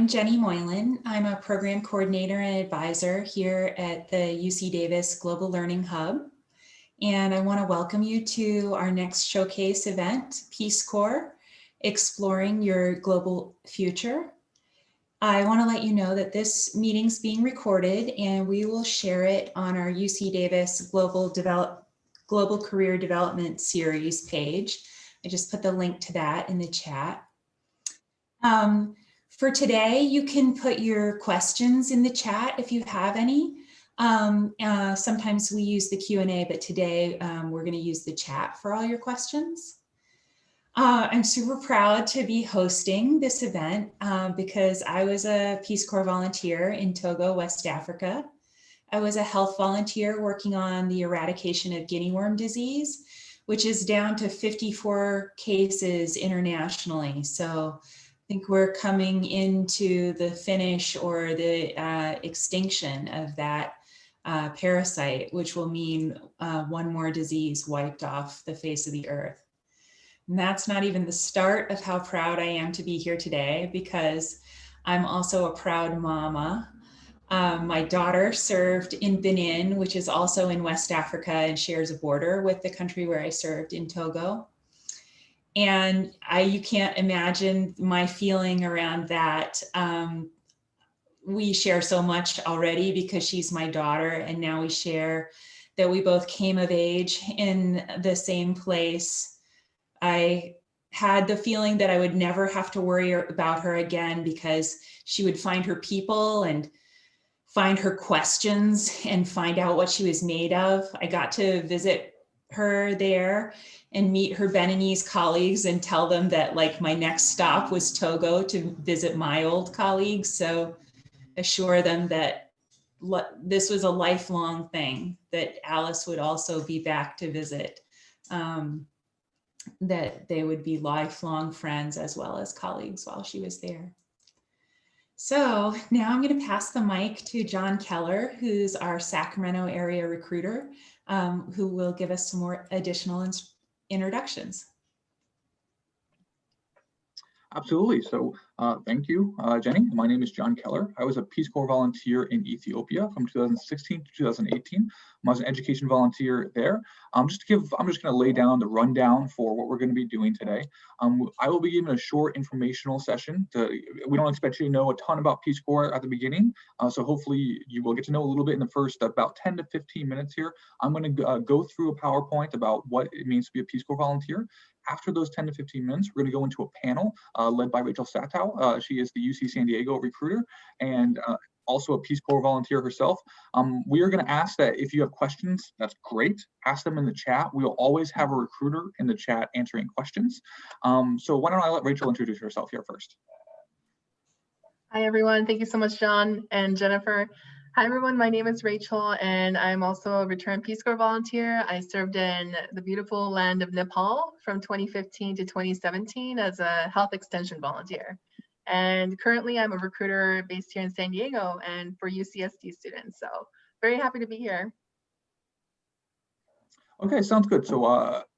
I'm Jenny Moylan. I'm a program coordinator and advisor here at the UC Davis Global Learning Hub. And I want to welcome you to our next showcase event, Peace Corps, Exploring Your Global Future. I want to let you know that this meeting's being recorded and we will share it on our UC Davis Global Career Development Series page. I just put the link to that in the chat. For today, you can put your questions in the chat if you have any. Sometimes we use the Q&A, but today we're going to use the chat for all your questions. I'm super proud to be hosting this event because I was a Peace Corps volunteer in Togo, West Africa. I was a health volunteer working on the eradication of guinea worm disease, which is down to 54 cases internationally. So I think we're coming into the finish or the extinction of that parasite, which will mean one more disease wiped off the face of the earth. And that's not even the start of how proud I am to be here today, because I'm also a proud mama. My daughter served in Benin, which is also in West Africa and shares a border with the country where I served in Togo. And you can't imagine my feeling around that. We share so much already because she's my daughter, and now we share that we both came of age in the same place. I had the feeling that I would never have to worry about her again because she would find her people and find her questions and find out what she was made of. I got to visit her there and meet her Beninese colleagues and tell them that like my next stop was Togo to visit my old colleagues. So assure them that this was a lifelong thing, that Alice would also be back to visit, that they would be lifelong friends as well as colleagues while she was there. So now I'm going to pass the mic to John Keller, who's our Sacramento area recruiter, who will give us some more additional introductions. Absolutely. So thank you, Jenny. My name is John Keller. I was a Peace Corps volunteer in Ethiopia from 2016 to 2018. I was an education volunteer there. I'm just going to lay down the rundown for what we're going to be doing today. I will be giving a short informational session. We don't expect you to know a ton about Peace Corps at the beginning, so hopefully you will get to know a little bit in the first about 10 to 15 minutes here. I'm going to go through a PowerPoint about what it means to be a Peace Corps volunteer. After those 10 to 15 minutes, we're going to go into a panel led by Rachel Satow. She is the UC San Diego recruiter and also a Peace Corps volunteer herself. We are going to ask that if you have questions, that's great. Ask them in the chat. We'll always have a recruiter in the chat answering questions. So why don't I let Rachel introduce herself here first. Hi, everyone. Thank you so much, John and Jennifer. Hi, everyone. My name is Rachel, and I'm also a returned Peace Corps volunteer. I served in the beautiful land of Nepal from 2015 to 2017 as a health extension volunteer. And currently, I'm a recruiter based here in San Diego and for UCSD students. So very happy to be here. Okay, sounds good. So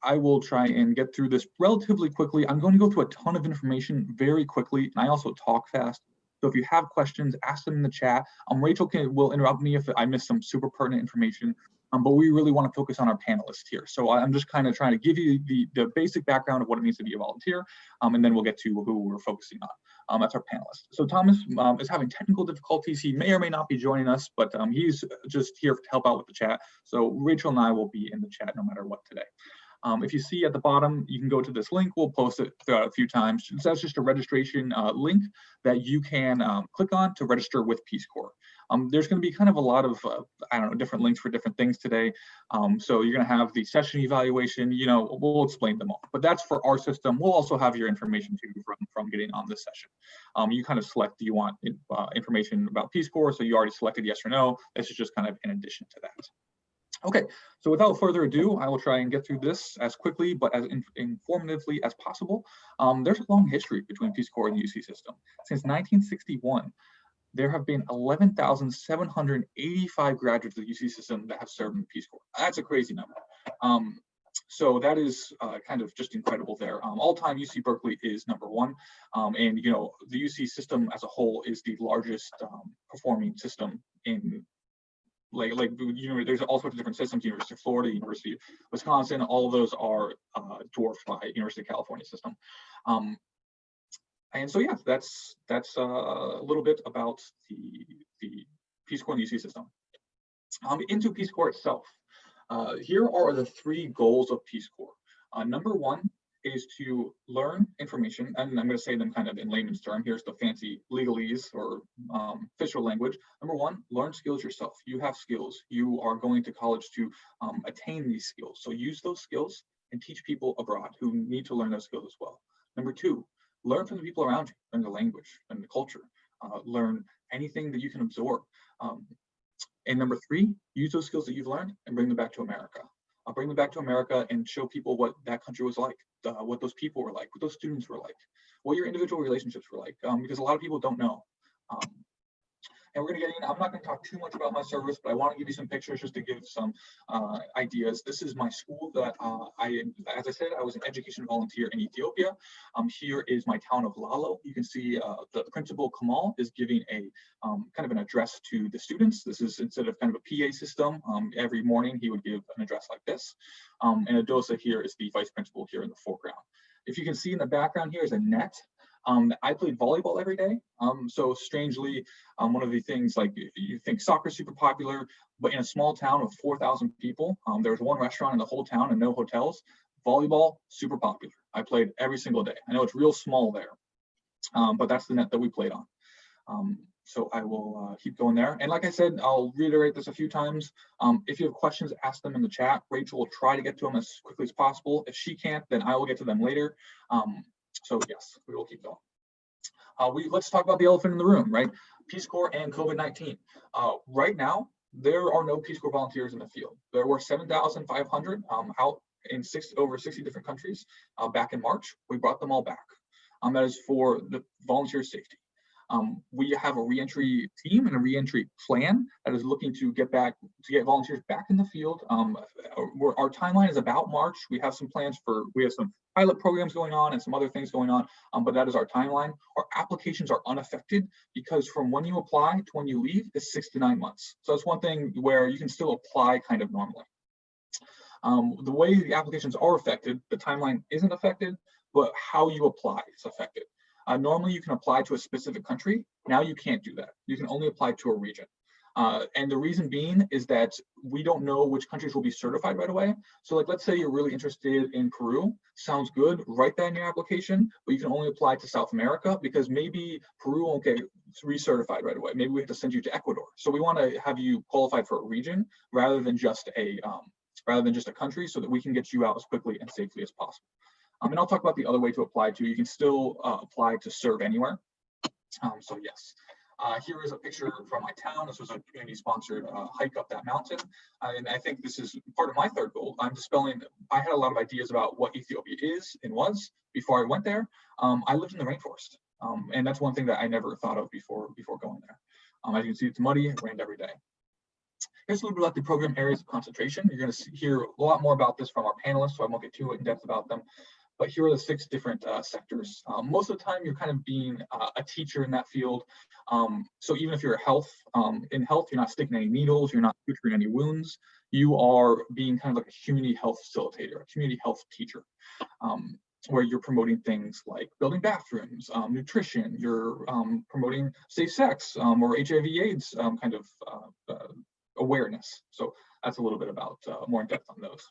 I will try and get through this relatively quickly. I'm going to go through a ton of information very quickly, and I also talk fast. So if you have questions, ask them in the chat. Rachel will interrupt me if I miss some super pertinent information, but we really want to focus on our panelists here. So I'm just kind of trying to give you the basic background of what it means to be a volunteer, and then we'll get to who we're focusing on. That's our panelist. So Thomas is having technical difficulties. He may or may not be joining us, but he's just here to help out with the chat. So Rachel and I will be in the chat no matter what today. If you see at the bottom, you can go to this link. We'll post it throughout a few times. So that's just a registration link that you can click on to register with Peace Corps. There's going to be kind of a lot of, I don't know, different links for different things today. So you're going to have the session evaluation, we'll explain them all. But that's for our system. We'll also have your information too from getting on this session. You kind of select, do you want information about Peace Corps? So you already selected yes or no. This is just kind of in addition to that. Okay, so without further ado, I will try and get through this as quickly but as informatively as possible. There's a long history between Peace Corps and the UC system. Since 1961, there have been 11,785 graduates of the UC system that have served in the Peace Corps. That's a crazy number. So that is kind of just incredible there. All time UC Berkeley is #1. And, you know, the UC system as a whole is the largest performing system in you know, there's all sorts of different systems, University of Florida, University of Wisconsin, all of those are dwarfed by University of California system. And so, yeah, that's a little bit about the Peace Corps and the UC system. Into Peace Corps itself. Here are the 3 goals of Peace Corps. #1 is to learn information, and I'm going to say them kind of in layman's term. Here's the fancy legalese or official language. #1, learn skills yourself. You have skills. You are going to college to attain these skills. So use those skills and teach people abroad who need to learn those skills as well. #2, learn from the people around you, learn the language and the culture, learn anything that you can absorb. And #3, use those skills that you've learned and bring them back to America. Bring them back to America and show people what that country was like, what those people were like, what those students were like, what your individual relationships were like, because a lot of people don't know. And we're going to get in. I'm not going to talk too much about my service, but I want to give you some pictures just to give some ideas. This is my school that as I said, I was an education volunteer in Ethiopia. Here is my town of Lalo. You can see the principal Kamal is giving a kind of an address to the students. This is instead of kind of a PA system. Every morning he would give an address like this. And Adosa here is the vice principal here in the foreground. If you can see in the background here is a net. I played volleyball every day. So strangely, one of the things, like you think soccer is super popular, but in a small town of 4,000 people, there was one restaurant in the whole town and no hotels. Volleyball, super popular. I played every single day. I know it's real small there, but that's the net that we played on. So I will keep going there. And like I said, I'll reiterate this a few times. If you have questions, ask them in the chat. Rachel will try to get to them as quickly as possible. If she can't, then I will get to them later. So yes, we will keep going. Let's talk about the elephant in the room, right? Peace Corps and COVID-19. Right now, there are no Peace Corps volunteers in the field. There were 7,500 out in over 60 different countries back in March. We brought them all back. That is for the volunteer safety. We have a reentry team and a reentry plan that is looking to get volunteers back in the field. Our timeline is about March. We have some plans we have some pilot programs going on and some other things going on, but that is our timeline. Our applications are unaffected because from when you apply to when you leave is 6 to 9 months. So that's one thing where you can still apply kind of normally. The way the applications are affected, the timeline isn't affected, but how you apply is affected. Normally you can apply to a specific country. Now you can't do that. You can only apply to a region. And the reason being is that we don't know which countries will be certified right away. So like, let's say you're really interested in Peru, sounds good, write that in your application, but you can only apply to South America because maybe Peru won't get recertified right away. Maybe we have to send you to Ecuador. So we want to have you qualified for a region rather than just a country, so that we can get you out as quickly and safely as possible. And I'll talk about the other way to apply to. You can still apply to serve anywhere. So yes, here is a picture from my town. This was a community-sponsored hike up that mountain. And I think this is part of my third goal. I had a lot of ideas about what Ethiopia is and was before I went there. I lived in the rainforest. And that's one thing that I never thought of before going there. As you can see, it's muddy, it rained every day. Here's a little bit about the program areas of concentration. You're going to hear a lot more about this from our panelists, so I won't get too in depth about them. But here are the 6 different sectors. Most of the time, you're kind of being a teacher in that field. So even if you're in health, you're not sticking any needles, you're not suturing any wounds. You are being kind of like a community health facilitator, a community health teacher, where you're promoting things like building bathrooms, nutrition. You're promoting safe sex or HIV/AIDS kind of awareness. So that's a little bit about more in depth on those.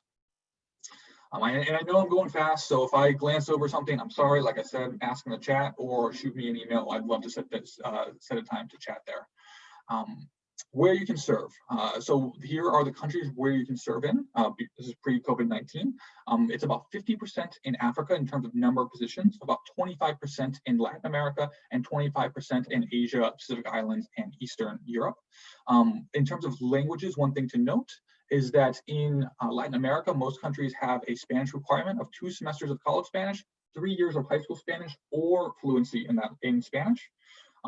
And I know I'm going fast, so if I glance over something, I'm sorry. Like I said, ask in the chat or shoot me an email. I'd love to set a time to chat there. Where you can serve. So here are the countries where you can serve in. This is pre-COVID-19. It's about 50% in Africa in terms of number of positions, about 25% in Latin America, and 25% in Asia, Pacific Islands, and Eastern Europe. In terms of languages, one thing to note is that in Latin America, most countries have a Spanish requirement of 2 semesters of college Spanish, 3 years of high school Spanish, or fluency in Spanish.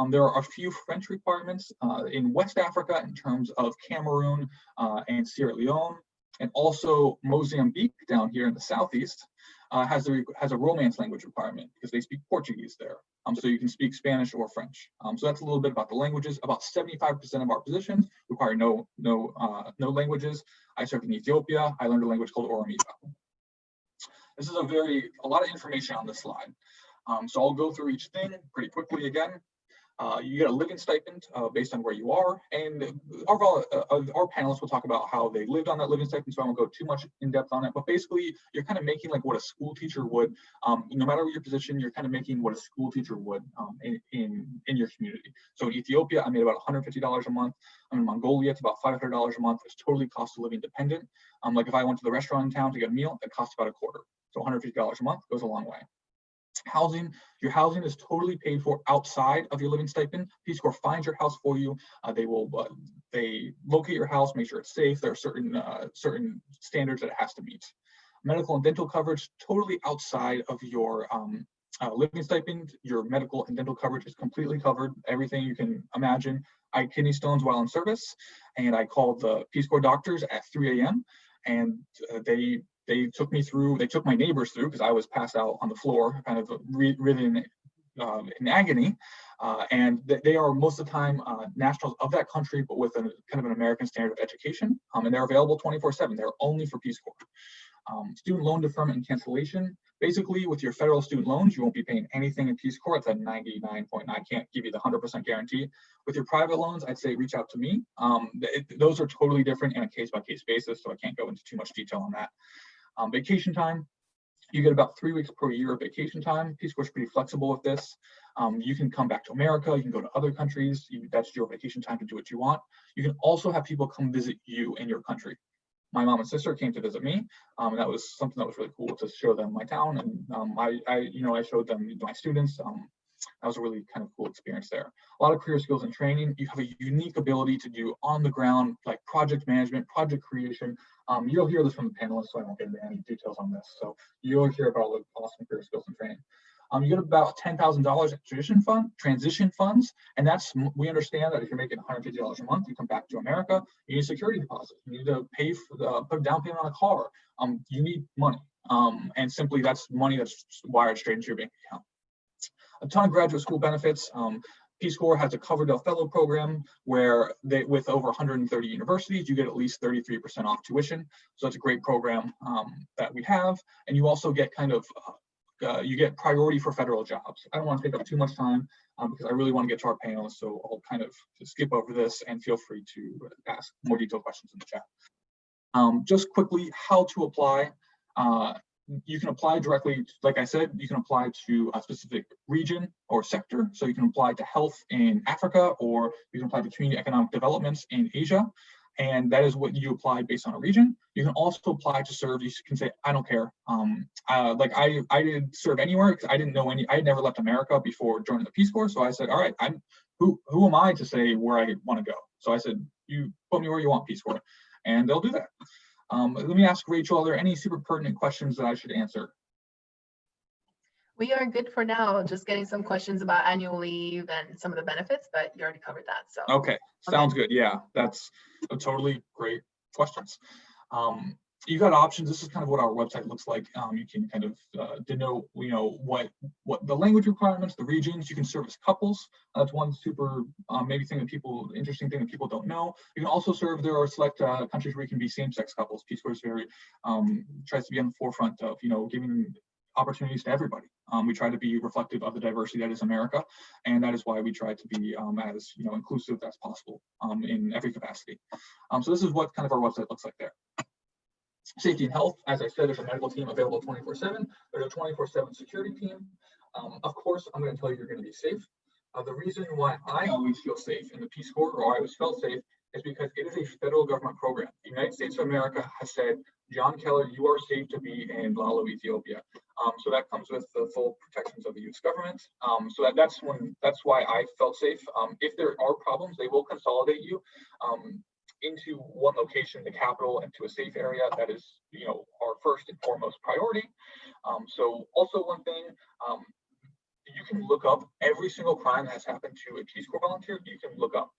There are a few French requirements in West Africa in terms of Cameroon and Sierra Leone. And also Mozambique down here in the southeast has a Romance language requirement because they speak Portuguese there. So you can speak Spanish or French. So that's a little bit about the languages. About 75% of our positions require no languages. I served in Ethiopia. I learned a language called Oromiba. This is a lot of information on this slide. So I'll go through each thing pretty quickly again. You get a living stipend based on where you are, and our panelists will talk about how they lived on that living stipend, so I won't go too much in depth on it, but basically you're kind of making like what a school teacher would, no matter your position, you're kind of making what a school teacher would in your community. So in Ethiopia, I made about $150 a month. I'm in Mongolia, it's about $500 a month. It's totally cost of living dependent. Like if I went to the restaurant in town to get a meal, it costs about a quarter. So $150 a month goes a long way. Housing, your housing is totally paid for outside of your living stipend. Peace Corps finds your house for you. They locate your house, make sure it's safe. There are certain standards that it has to meet. Medical and dental coverage, totally outside of your living stipend. Your medical and dental coverage is completely covered. Everything you can imagine. I had kidney stones while in service, and I called the Peace Corps doctors at 3 a.m. and they took my neighbors through because I was passed out on the floor, kind of really in agony. And they are most of the time nationals of that country, but with kind of an American standard of education. And they're available 24/7. They're only for Peace Corps. Student loan deferment and cancellation. Basically, with your federal student loans, you won't be paying anything in Peace Corps. It's at 99.9. I can't give you the 100% guarantee. With your private loans, I'd say reach out to me. Those are totally different in a case-by-case basis, so I can't go into too much detail on that. Vacation time, you get about 3 weeks per year of vacation time. Peace Corps is pretty flexible with this. You can come back to America, you can go to other countries, that's your vacation time to do what you want. You can also have people come visit you in your country. My mom and sister came to visit me, and that was something that was really cool to show them my town, and I showed them my students. That was a really kind of cool experience there. A lot of career skills and training. You have a unique ability to do on the ground, like project management, project creation. You'll hear this from the panelists, so I won't get into any details on this. So you'll hear about like awesome career skills and training. You get about $10,000 in transition funds, and we understand that if you're making $150 a month, you come back to America, you need a security deposit, you need to pay for put a down payment on a car. You need money, and simply that's money that's wired straight into your bank account. A ton of graduate school benefits. Peace Corps has a Coverdell Fellow program where with over 130 universities, you get at least 33% off tuition. So it's a great program that we have. And you also get you get priority for federal jobs. I don't want to take up too much time because I really want to get to our panelists. So I'll kind of skip over this and feel free to ask more detailed questions in the chat. Just quickly, how to apply. You can apply directly, like I said, you can apply to a specific region or sector. So you can apply to health in Africa, or you can apply to community economic developments in Asia. And that is what you apply based on a region. You can also apply to serve. You can say, I don't care. Like I didn't serve anywhere because I didn't know I had never left America before joining the Peace Corps. So I said, all right, who am I to say where I want to go? So I said, you put me where you want, Peace Corps. And they'll do that. Let me ask Rachel, are there any super pertinent questions that I should answer? We are good for now, just getting some questions about annual leave and some of the benefits, but you already covered that. So okay, sounds good. Yeah, that's a totally great questions. You got options. This is kind of what our website looks like. You can kind of denote, what the language requirements, the regions. You can serve as couples. That's one super interesting thing that people don't know. You can also serve. There are select countries where you can be same-sex couples. Peace Corps is very tries to be on the forefront of giving opportunities to everybody. We try to be reflective of the diversity that is America, and that is why we try to be as inclusive as possible in every capacity. So this is what kind of our website looks like there. Safety and health, as I said, there's a medical team available 24/7. There's a 24/7 security team. Of course, I'm going to tell you you're going to be safe. The reason why I always feel safe in the Peace Corps, or I always felt safe, is because it is a federal government program. The United States of America has said, John Keller, you are safe to be in Lalo, Ethiopia. So that comes with the full protections of the U.S. government. So that's why I felt safe. If there are problems, they will consolidate you into one location, the capital, and to a safe area. That is, our first and foremost priority. So also one thing, you can look up every single crime that has happened to a Peace Corps volunteer. You can look up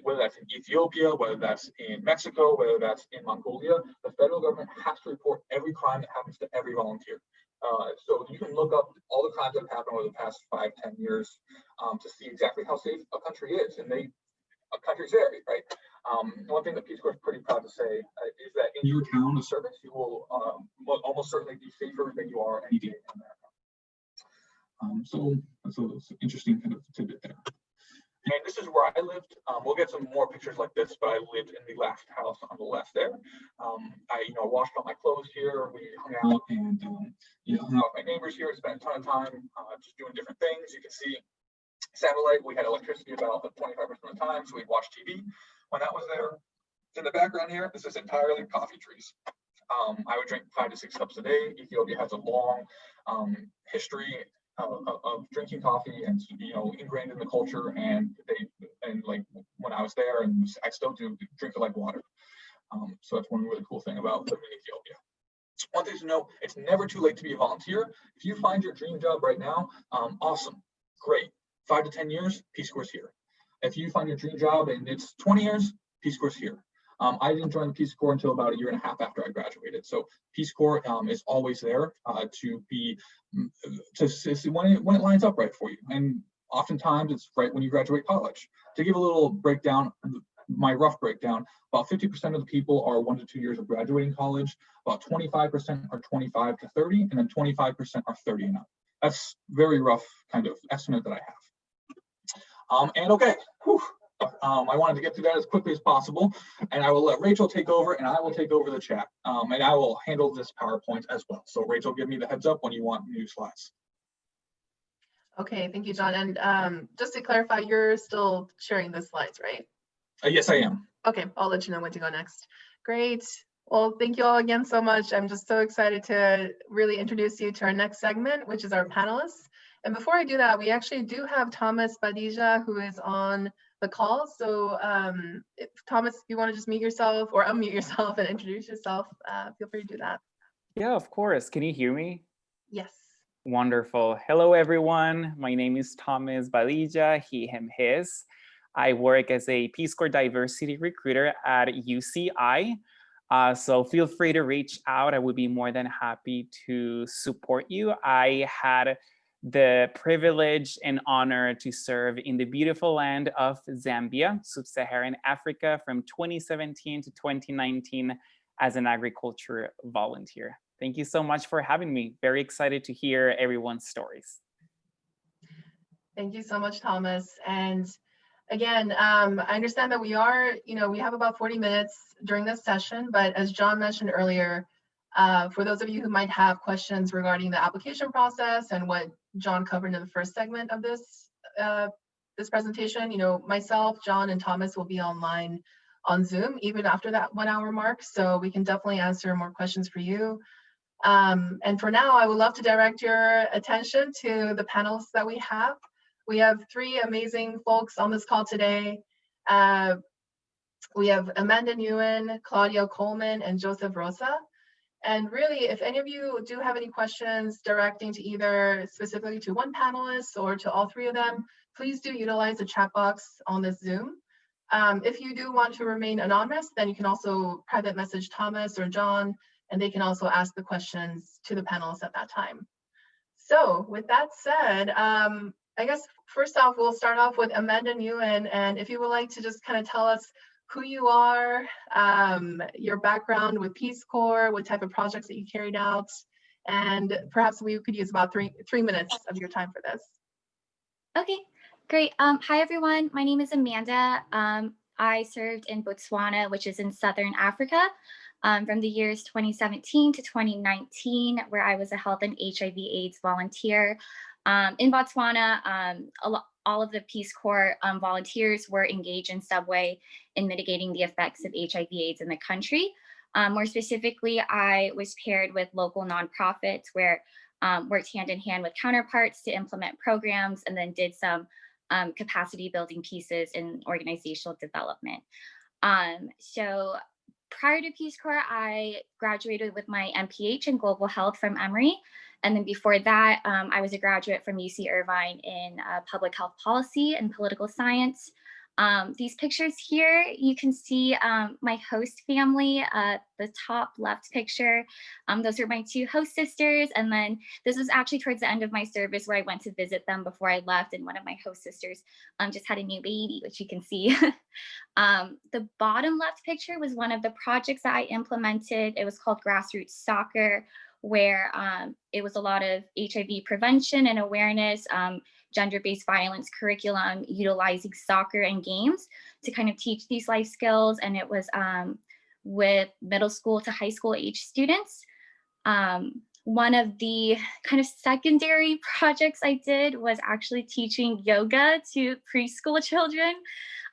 whether that's in Ethiopia, whether that's in Mexico, whether that's in Mongolia. The federal government has to report every crime that happens to every volunteer. So you can look up all the crimes that have happened over the past 5-10 years to see exactly how safe a country is, and countries vary, right? One thing that Peace Corps is pretty proud to say is that in your town of service, you will almost certainly be safer than you are any day in America. So that's an interesting kind of tidbit there. And this is where I lived. We'll get some more pictures like this, but I lived in the last house on the left there. I washed all my clothes here. We hung out and hung out with my neighbors here. Spent a ton of time just doing different things. You can see satellite. We had electricity about 25% of the time, so we'd watch TV when that was there. In the background here, this is entirely coffee trees. I would drink 5 to 6 cups a day. Ethiopia has a long history of drinking coffee, and ingrained in the culture. And like when I was there, and I still do drink it like water. So that's one really cool thing about living in Ethiopia. One thing to know: it's never too late to be a volunteer. If you find your dream job right now, awesome, great. 5 to 10 years, Peace Corps here. If you find your dream job and it's 20 years, Peace Corps here. I didn't join the Peace Corps until about 1.5 years after I graduated. So Peace Corps is always there to see when it lines up right for you. And oftentimes it's right when you graduate college. To give a little breakdown, my rough breakdown, about 50% of the people are 1 to 2 years of graduating college, about 25% are 25 to 30, and then 25% are 30 and up. That's very rough kind of estimate that I have. And okay, I wanted to get through that as quickly as possible, and I will let Rachel take over, and I will take over the chat, and I will handle this PowerPoint as well. So Rachel, give me the heads up when you want new slides. Okay, thank you, John. And just to clarify, you're still sharing the slides, right? Yes, I am. Okay, I'll let you know when to go next. Great. Well, thank you all again so much. I'm just so excited to really introduce you to our next segment, which is our panelists. And before I do that, we actually do have Thomas Badija, who is on the call. So Thomas, if you want to just mute yourself or unmute yourself and introduce yourself, feel free to do that. Yeah, of course. Can you hear me? Yes. Wonderful. Hello, everyone. My name is Thomas Badija, he, him, his. I work as a Peace Corps diversity recruiter at UCI. So feel free to reach out. I would be more than happy to support you. I had the privilege and honor to serve in the beautiful land of Zambia, sub-Saharan Africa, from 2017 to 2019 as an agriculture volunteer. Thank you so much for having me. Very excited to hear everyone's stories. Thank you so much, Thomas. And again, I understand that we have about 40 minutes during this session, but as John mentioned earlier, for those of you who might have questions regarding the application process and what John covered in the first segment of this presentation, myself, John, and Thomas will be online on Zoom even after that 1 hour mark, so we can definitely answer more questions for you. And for now, I would love to direct your attention to the panelists that we have. We have 3 amazing folks on this call today. We have Amanda Nguyen, Claudia Coleman, and Joseph Rosa. And really, if any of you do have any questions directing to either specifically to one panelist or to all 3 of them, please do utilize the chat box on this Zoom. If you do want to remain anonymous, then you can also private message Thomas or John, and they can also ask the questions to the panelists at that time. So with that said, I guess first off, we'll start off with Amanda Nguyen, and if you would like to just kind of tell us who you are, your background with Peace Corps, what type of projects that you carried out, and perhaps we could use about three minutes of your time for this. Okay, great. Hi, everyone. My name is Amanda. I served in Botswana, which is in Southern Africa, from the years 2017 to 2019, where I was a health and HIV/AIDS volunteer. In Botswana, all of the Peace Corps volunteers were engaged in some way in mitigating the effects of HIV/AIDS in the country. More specifically, I was paired with local nonprofits where worked hand in hand with counterparts to implement programs, and then did some capacity building pieces in organizational development. So prior to Peace Corps, I graduated with my MPH in global health from Emory. And then before that, I was a graduate from UC Irvine in public health policy and political science. These pictures here, you can see my host family, the top left picture. Those are my two host sisters. And then this was actually towards the end of my service where I went to visit them before I left. And one of my host sisters just had a new baby, which you can see. The bottom left picture was one of the projects that I implemented. It was called Grassroots Soccer, where it was a lot of HIV prevention and awareness, gender-based violence curriculum, utilizing soccer and games to kind of teach these life skills. And it was with middle school to high school age students. One of the kind of secondary projects I did was actually teaching yoga to preschool children.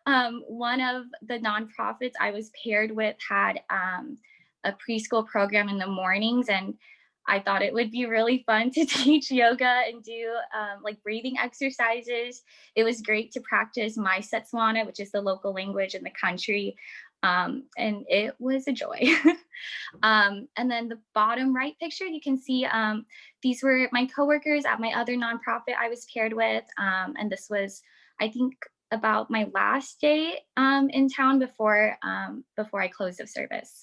One of the nonprofits I was paired with had a preschool program in the mornings, and I thought it would be really fun to teach yoga and do like breathing exercises. It was great to practice my Setswana, which is the local language in the country. And it was a joy. And then the bottom right picture, you can see these were my coworkers at my other nonprofit I was paired with. And this was, I think, about my last day in town before I closed of service.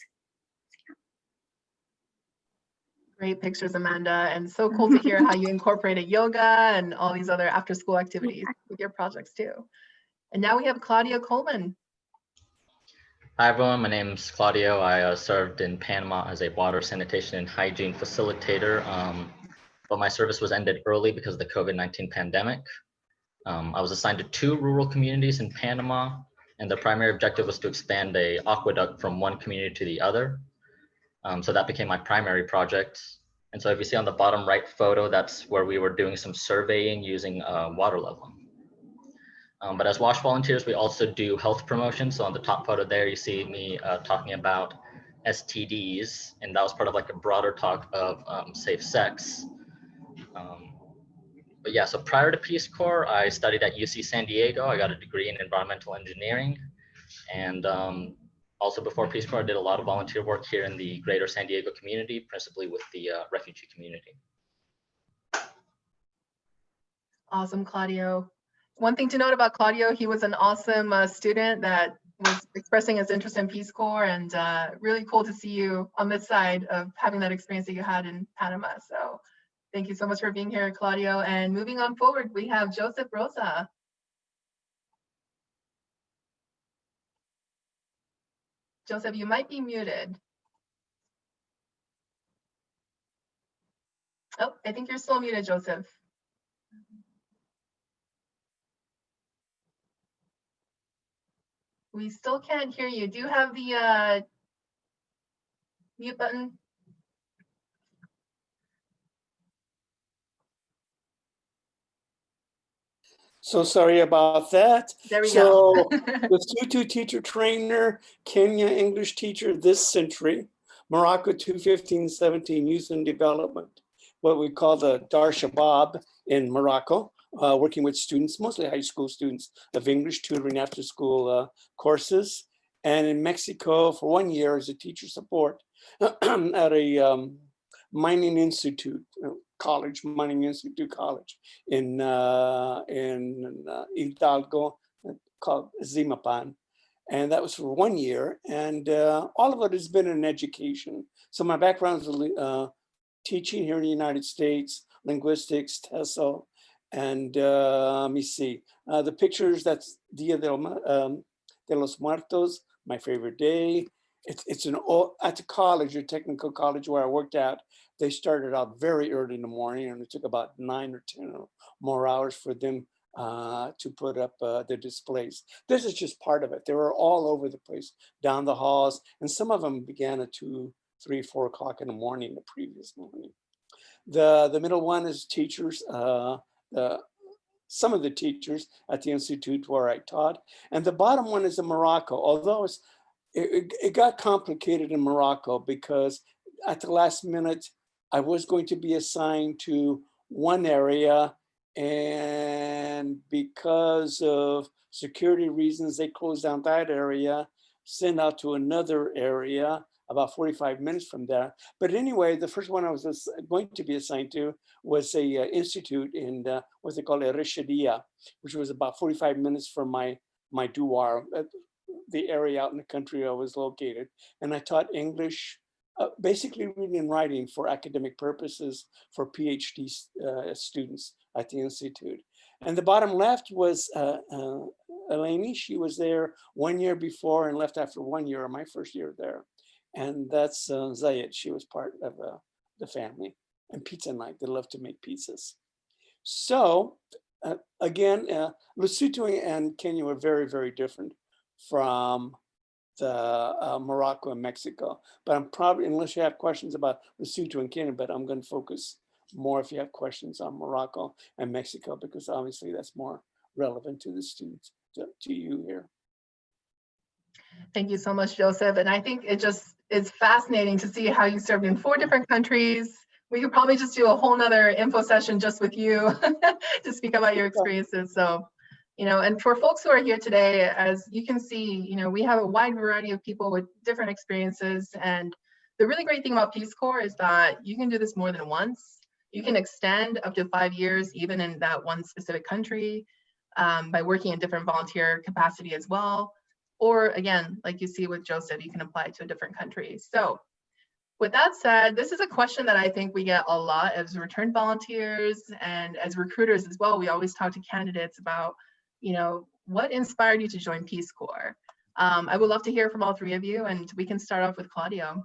Great pictures, Amanda, and so cool to hear how you incorporated yoga and all these other after-school activities with your projects too. And now we have Claudio Coleman. Hi everyone, my name is Claudio. I served in Panama as a water sanitation and hygiene facilitator, but my service was ended early because of the COVID-19 pandemic. I was assigned to 2 rural communities in Panama, and the primary objective was to expand an aqueduct from one community to the other. So that became my primary project. And so if you see on the bottom right photo, that's where we were doing some surveying using water level. But as WASH volunteers, we also do health promotion. So on the top photo there, you see me talking about STDs, and that was part of like a broader talk of safe sex. But yeah, so prior to Peace Corps, I studied at UC San Diego. I got a degree in environmental engineering. And also before Peace Corps, I did a lot of volunteer work here in the greater San Diego community, principally with the refugee community. Awesome, Claudio. One thing to note about Claudio, he was an awesome student that was expressing his interest in Peace Corps, and really cool to see you on this side of having that experience that you had in Panama. So thank you so much for being here, Claudio. And moving on forward, we have Joseph Rosa. Joseph, you might be muted. Oh, I think you're still muted, Joseph. We still can't hear you. Do you have the mute button? So sorry about that. There we go. go. The Tutu teacher trainer, Kenya English teacher this century, Morocco 215-17 youth and development, what we call the Dar Shabab in Morocco, working with students, mostly high school students, of English tutoring after school courses. And in Mexico for 1 year as a teacher support at a mining institute, college, Mining Institute College in Hidalgo, called Zimapan. And that was for 1 year. And all of it has been in education. So my background is teaching here in the United States, linguistics, TESOL, and let me see. The pictures, that's Dia de los Muertos, my favorite day. It's at a college, a technical college where I worked at. They started out very early in the morning, and it took about 9 or 10 more hours for them to put up the displays. This is just part of it. They were all over the place, down the halls, and some of them began at 2, 3, 4 o'clock in the morning, the previous morning. The middle one is teachers, some of the teachers at the institute where I taught, and the bottom one is in Morocco, although it got complicated in Morocco because at the last minute, I was going to be assigned to one area, and because of security reasons, they closed down that area. sent out to another area about 45 minutes from there. But anyway, the first one I was going to be assigned to was a institute in what's it called, Rishadia, which was about 45 minutes from my douar, the area out in the country I was located. And I taught English, basically reading and writing for academic purposes for PhD students at the institute. And the bottom left was Eleni. She was there 1 year before and left after 1 year, my first year there. And that's Zayed. She was part of the family. And pizza night, they love to make pizzas. So again, Lesotho and Kenya were very, very different from the Morocco and Mexico. But I'm probably, unless you have questions about Lesotho and Kenya, but I'm going to focus more if you have questions on Morocco and Mexico, because obviously that's more relevant to the students, to you here. Thank you so much, Joseph. And I think it just is fascinating to see how you served in 4 different countries. We could probably just do a whole nother info session just with you to speak about your experiences. So, you know, and for folks who are here today, as you can see, you know, we have a wide variety of people with different experiences. And the really great thing about Peace Corps is that you can do this more than once. You can extend up to 5 years, even in that one specific country, by working in different volunteer capacity as well. Or again, like you see with Joseph, you can apply to a different country. So with that said, this is a question that I think we get a lot as returned volunteers and as recruiters as well. We always talk to candidates about, you know, what inspired you to join Peace Corps? I would love to hear from all 3 of you, and we can start off with Claudio.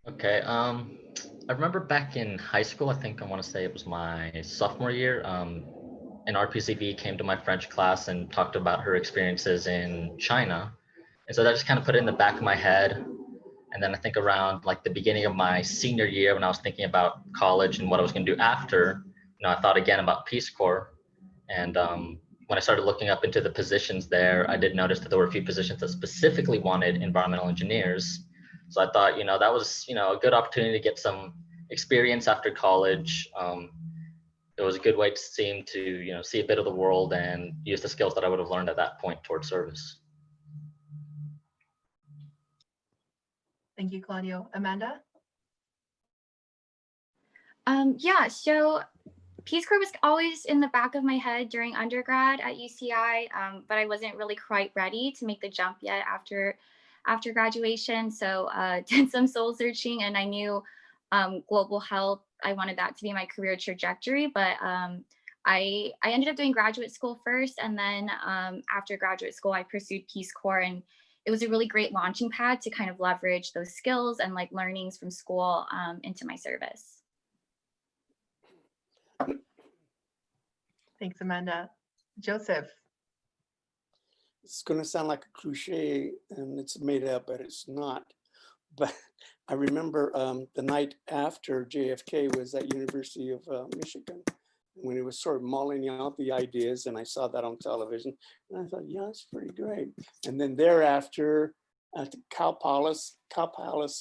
Okay, I remember back in high school, I think I want to say it was my sophomore year, an RPCV came to my French class and talked about her experiences in China. And so that just kind of put it in the back of my head. And then I think around like the beginning of my senior year, when I was thinking about college and what I was going to do after, you know, I thought again about Peace Corps. And when I started looking up into the positions there, I did notice that there were a few positions that specifically wanted environmental engineers. So I thought, you know, that was, you know, a good opportunity to get some experience after college. It was a good way to seem to, you know, see a bit of the world and use the skills that I would have learned at that point towards service. Thank you, Claudio. Amanda? Yeah, so Peace Corps was always in the back of my head during undergrad at UCI, but I wasn't really quite ready to make the jump yet after graduation. So did some soul searching, and I knew global health, I wanted that to be my career trajectory, but I ended up doing graduate school first, and then after graduate school, I pursued Peace Corps, and it was a really great launching pad to kind of leverage those skills and like learnings from school into my service. Thanks, Amanda. Joseph? It's going to sound like a cliche and it's made up, but it's not. But I remember the night after JFK was at University of Michigan, when he was sort of mulling out the ideas, and I saw that on television, and I thought, yeah, it's pretty great. And then thereafter, at the Cow Palace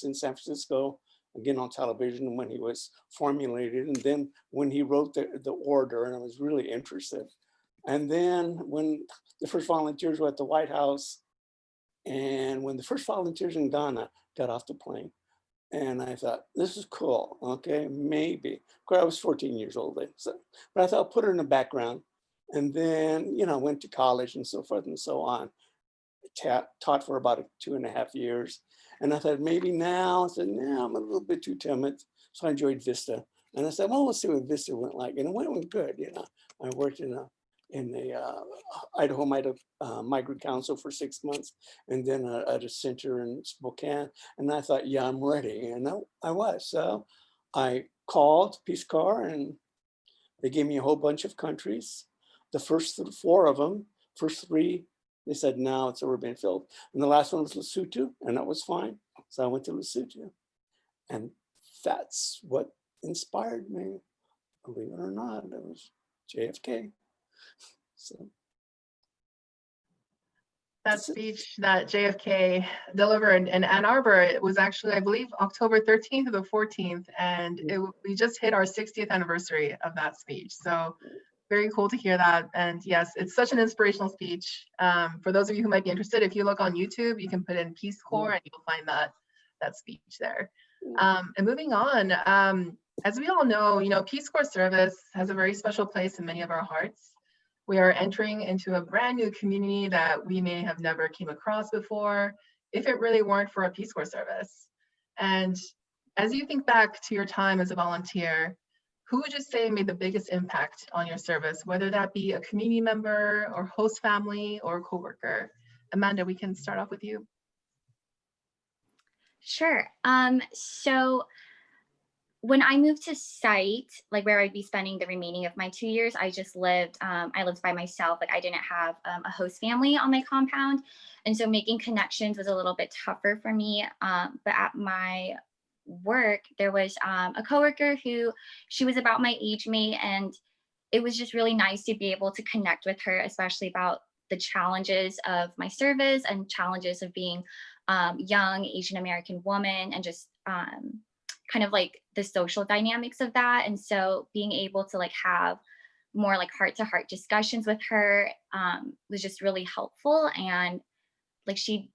in San Francisco, again on television when he was formulated, and then when he wrote the order, and I was really interested. And then when the first volunteers were at the White House, and when the first volunteers in Ghana got off the plane, and I thought, this is cool, okay, maybe. Of course, I was 14 years old then, so, but I thought, I'll put her in the background. And then, you know, went to college and so forth and so on. Taught for about 2.5 years. And I thought, maybe now, I said, no, I'm a little bit too timid. So I joined Vista. And I said, well, let's see what Vista went like. And it went good, you know. I worked in the Idaho Migrant Council for 6 months, and then at a center in Spokane. And I thought, yeah, I'm ready. And I was. So I called Peace Corps, and they gave me a whole bunch of countries. The first 4 of them, first 3, they said, no, it's already been filled. And the last one was Lesotho, and that was fine. So I went to Lesotho. And that's what inspired me, believe it or not. It was JFK. So that speech that JFK delivered in Ann Arbor, it was actually, I believe, October 13th or the 14th, and we just hit our 60th anniversary of that speech. So Very cool to hear that. And yes, it's such an inspirational speech. For those of you who might be interested, if you look on YouTube, you can put in Peace Corps and you'll find that speech there. And moving on, as we all know, Peace Corps service has a very special place in many of our hearts. We are entering into a brand new community that we may have never came across before if it really weren't for a Peace Corps service. And as you think back to your time as a volunteer, who would you say made the biggest impact on your service, whether that be a community member or host family or coworker? Amanda, we can start off with you. Sure. So when I moved to site, like where I'd be spending the remaining of my 2 years, I just lived, I lived by myself. Like I didn't have a host family on my compound. And so making connections was a little bit tougher for me. But at my work, there was a coworker who, she was about my age mate, and it was just really nice to be able to connect with her, especially about the challenges of my service and challenges of being young Asian American woman, and just kind of like the social dynamics of that. And so being able to like have more like heart-to-heart discussions with her was just really helpful. And like she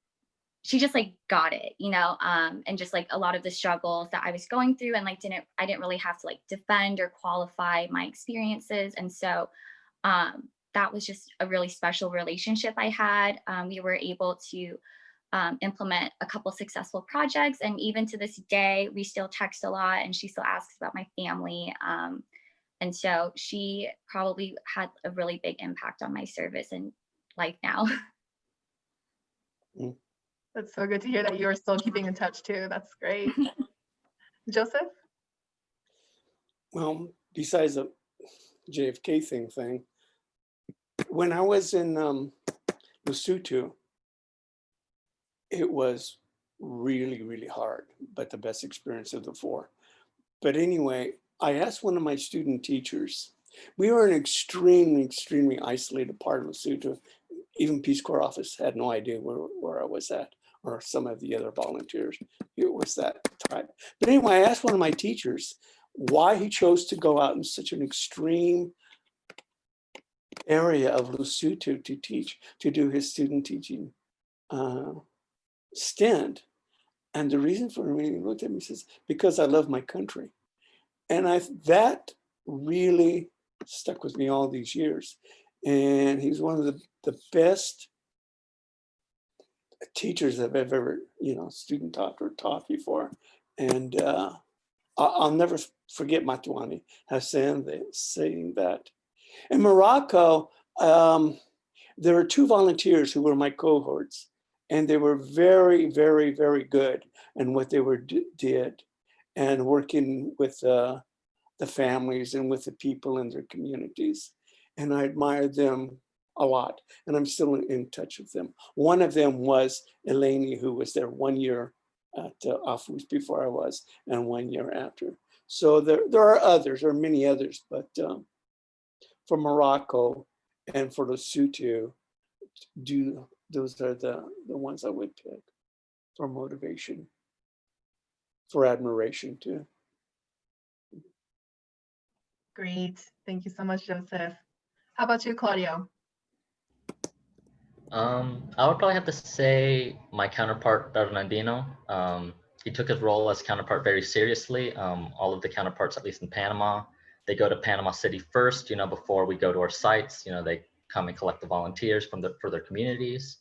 just like got it, and just like a lot of the struggles that I was going through, and like I didn't really have to like defend or qualify my experiences. And so that was just a really special relationship I had. We were able to implement a couple successful projects, and even to this day we still text a lot, and she still asks about my family. And so she probably had a really big impact on my service and life now. That's so good to hear that you're still keeping in touch too. That's great. Joseph? Well, besides the JFK thing, when I was in Lesotho, it was really, really hard, but the best experience of the 4. But anyway, I asked one of my student teachers. We were an extremely, extremely isolated part of Lesotho. Even Peace Corps office had no idea where I was at, or some of the other volunteers. It was that type. But anyway, I asked one of my teachers why he chose to go out in such an extreme area of Lesotho to teach, to do his student teaching stint. And the reason for me, he looked at me and says, because I love my country. And that really stuck with me all these years. And he's one of the best teachers I've ever, student taught or taught before. And I'll never forget Matuani Hassan saying that. In Morocco, there were 2 volunteers who were my cohorts, and they were very, very, very good in what they did, and working with the families and with the people in their communities. And I admired them a lot, and I'm still in touch with them. One of them was Eleni, who was there 1 year at Afus before I was, and 1 year after. So there are others, there are many others, but for Morocco and for Lesotho, those are the ones I would pick for motivation, for admiration too. Great. Thank you so much, Joseph. How about you, Claudio? I would probably have to say my counterpart, Bernardino. He took his role as counterpart very seriously. All of the counterparts, at least in Panama, they go to Panama City first, before we go to our sites. They come and collect the volunteers for their communities.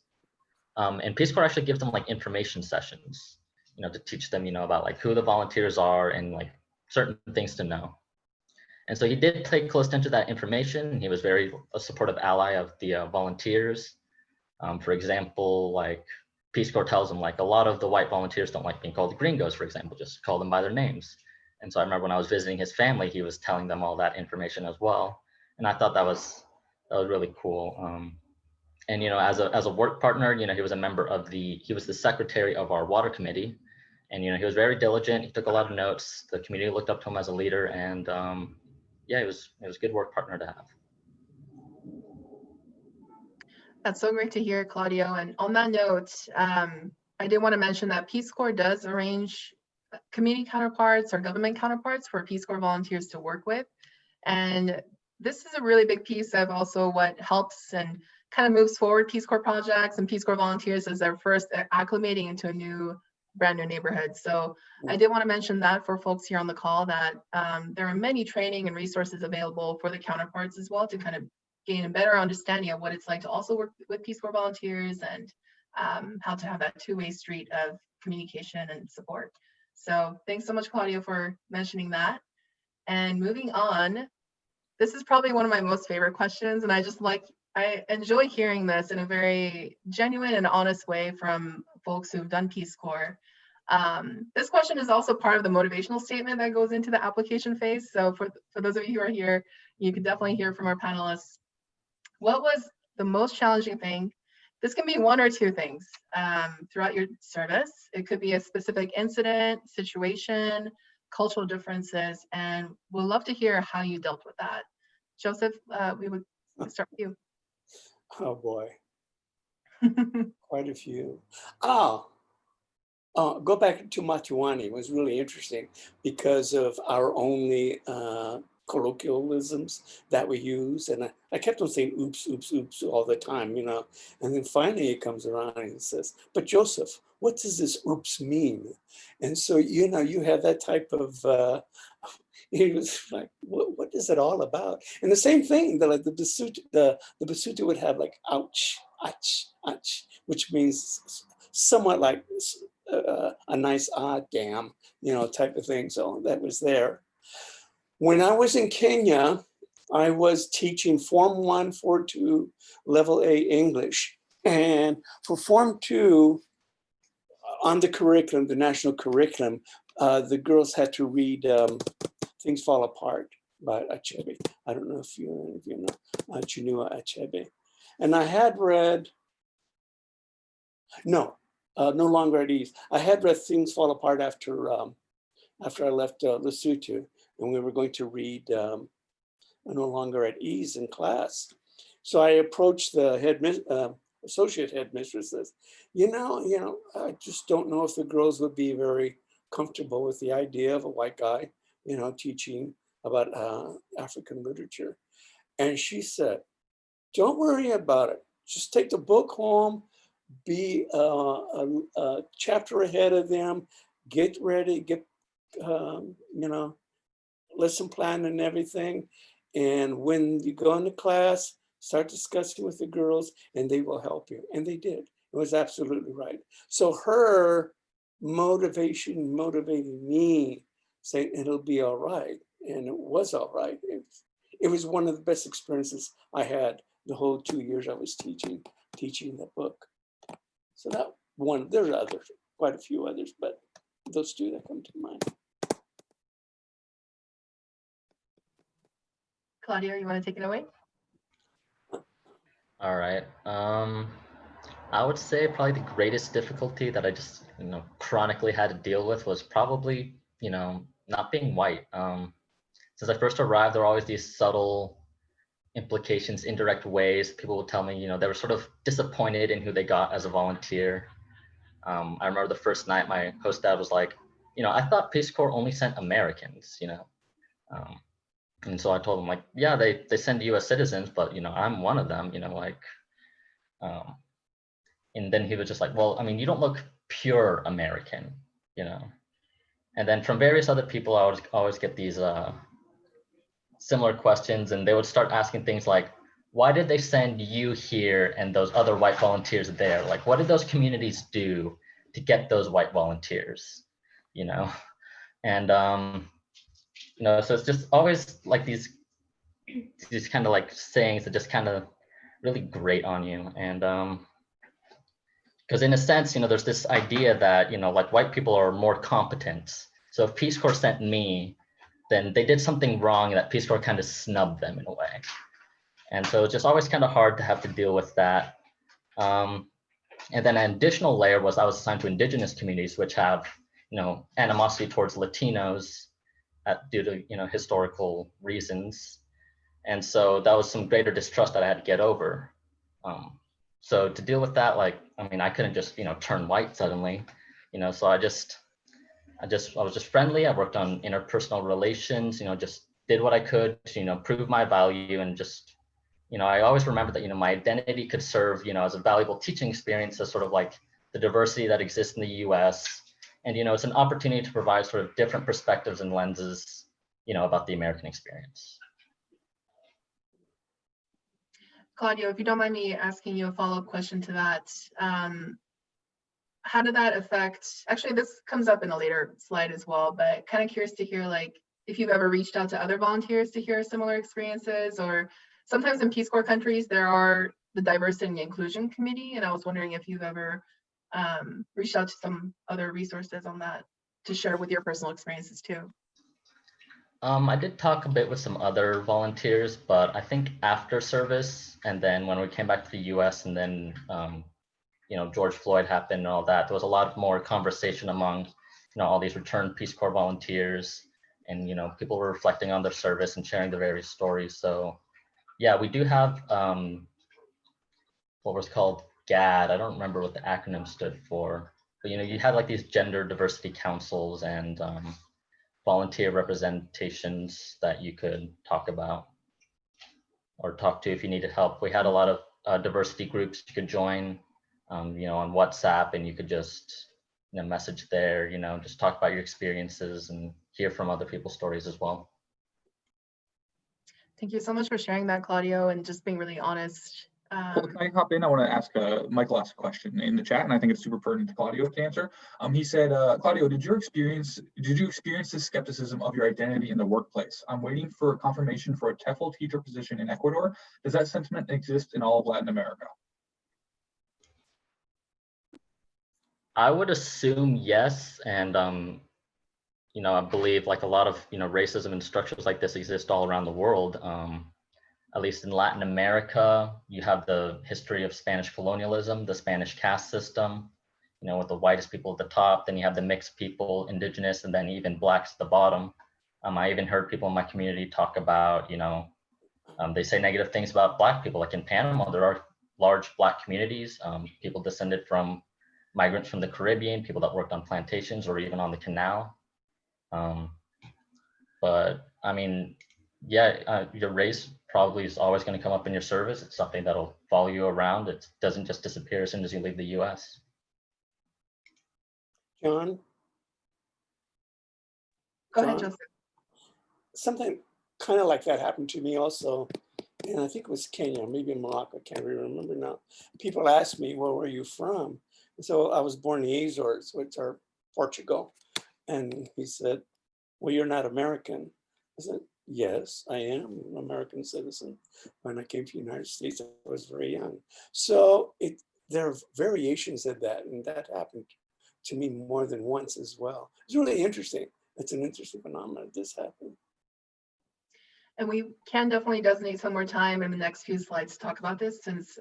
And Peace Corps actually gives them like information sessions, to teach them, about like who the volunteers are and like certain things to know. And so he did take close attention to that information. He was very a supportive ally of the volunteers. For example, like Peace Corps tells them like a lot of the white volunteers don't like being called gringos, for example, just call them by their names. And so I remember when I was visiting his family, he was telling them all that information as well. And I thought that was really cool. And as a work partner, he was a member of he was the secretary of our water committee, and he was very diligent. He took a lot of notes. The community looked up to him as a leader, and yeah, it was a good work partner to have. That's so great to hear, Claudio. And on that note, I did want to mention that Peace Corps does arrange community counterparts or government counterparts for Peace Corps volunteers to work with. And this is a really big piece of also what helps and kind of moves forward Peace Corps projects and Peace Corps volunteers as they're first acclimating into a brand new neighborhood. So I did want to mention that for folks here on the call, that there are many training and resources available for the counterparts as well to kind of gain a better understanding of what it's like to also work with Peace Corps volunteers and how to have that two-way street of communication and support. So thanks so much, Claudio, for mentioning that. And moving on, this is probably one of my most favorite questions, and I enjoy hearing this in a very genuine and honest way from folks who've done Peace Corps. This question is also part of the motivational statement that goes into the application phase. So for those of you who are here, you can definitely hear from our panelists. What was the most challenging thing? This can be one or two things throughout your service. It could be a specific incident, situation, cultural differences, and we'll love to hear how you dealt with that. Joseph, we would start with you. Oh boy, quite a few. Go back to Matuani. It was really interesting because of our only colloquialisms that we use. And I kept on saying oops, oops, oops all the time, you know. And then finally it comes around and it says, but Joseph, what does this oops mean? And so, you know, you have that type of, he was like, what is it all about? And the same thing, like the Basuto would have like, ouch, ouch, ouch, which means somewhat like a nice, damn, you know, type of thing. So that was there. When I was in Kenya, I was teaching Form 1, Form 2, Level A English. And for Form 2, on the curriculum, the national curriculum, the girls had to read Things Fall Apart by Achebe. I don't know if you know Chinua Achebe. And I had read, No Longer at Ease. I had read Things Fall Apart after I left Lesotho, and we were going to read No Longer at Ease in class. So I approached the associate headmistress. Says, you know, I just don't know if the girls would be very comfortable with the idea of a white guy, you know, teaching about African literature. And she said, don't worry about it. Just take the book home, be a chapter ahead of them, get ready, get, you know, lesson plan and everything. And when you go into class, start discussing with the girls and they will help you. And they did. It was absolutely right. So her motivation motivated me, saying it'll be all right. And it was all right. It was one of the best experiences I had the whole 2 years I was teaching the book. So that one, there's others, quite a few others, but those two that come to mind. Claudia, you want to take it away? All right. I would say probably the greatest difficulty that I just, you know, chronically had to deal with was probably, you know, not being white. Since I first arrived, there were always these subtle implications, indirect ways. People would tell me, you know, they were sort of disappointed in who they got as a volunteer. I remember the first night my host dad was like, you know, I thought Peace Corps only sent Americans, you know. And so I told him, like, yeah, they send US citizens, but, you know, I'm one of them, you know, like, and then he was just like, well, I mean, you don't look pure American, you know. And then from various other people, I would always get these similar questions, and they would start asking things like, why did they send you here and those other white volunteers there? Like, what did those communities do to get those white volunteers, you know? And, you know, so it's just always like these kind of like sayings that just kind of really grate on you. And because in a sense, you know, there's this idea that, you know, like white people are more competent. So if Peace Corps sent me, then they did something wrong that Peace Corps kind of snubbed them in a way. And so it's just always kind of hard to have to deal with that. And then an additional layer was I was assigned to indigenous communities, which have, you know, animosity towards Latinos due to, you know, historical reasons. And so that was some greater distrust that I had to get over. So to deal with that, like, I mean, I couldn't just, you know, turn white suddenly, you know, so I was just friendly. I worked on interpersonal relations, you know, just did what I could to, prove my value, and just, I always remember that, my identity could serve, as a valuable teaching experience, as sort of like the diversity that exists in the US. And, it's an opportunity to provide sort of different perspectives and lenses, about the American experience. Claudio, if you don't mind me asking you a follow-up question to that, how did that affect, actually this comes up in a later slide as well, but kind of curious to hear like if you've ever reached out to other volunteers to hear similar experiences, or sometimes in Peace Corps countries, there are the Diversity and Inclusion Committee, and I was wondering if you've ever reached out to some other resources on that to share with your personal experiences too. I did talk a bit with some other volunteers, but I think after service, and then when we came back to the US, and then George Floyd happened and all that, there was a lot more conversation among all these returned Peace Corps volunteers, and people were reflecting on their service and sharing their various stories. So yeah, we do have what was called GAD. I don't remember what the acronym stood for, but you had like these gender diversity councils and volunteer representations that you could talk about or talk to if you needed help. We had a lot of diversity groups you could join, on WhatsApp, and you could just message there, just talk about your experiences and hear from other people's stories as well. Thank you so much for sharing that, Claudio, and just being really honest. Well, can I hop in? I want to ask Michael asked a question in the chat, and I think it's super pertinent to Claudio to answer. He said, Claudio, did you experience the skepticism of your identity in the workplace? I'm waiting for confirmation for a TEFL teacher position in Ecuador. Does that sentiment exist in all of Latin America? I would assume yes, and I believe like a lot of racism and structures like this exist all around the world. At least in Latin America, you have the history of Spanish colonialism, the Spanish caste system, with the whitest people at the top. Then you have the mixed people, indigenous, and then even blacks at the bottom. I even heard people in my community talk about, they say negative things about black people. Like in Panama, there are large black communities, people descended from migrants from the Caribbean, people that worked on plantations or even on the canal. But I mean, yeah, your race probably is always going to come up in your service. It's something that'll follow you around. It doesn't just disappear as soon as you leave the US. John? Go ahead, Joseph. Something kind of like that happened to me also. And I think it was Kenya, maybe Morocco, I can't really remember now. People asked me, well, where are you from? And so I was born in the Azores, which are Portugal. And he said, well, you're not American. I said, yes, I am an American citizen. When I came to the United States, I was very young. So there are variations of that, and that happened to me more than once as well. It's really interesting. It's an interesting phenomenon. This happened. And we can definitely designate some more time in the next few slides to talk about this, since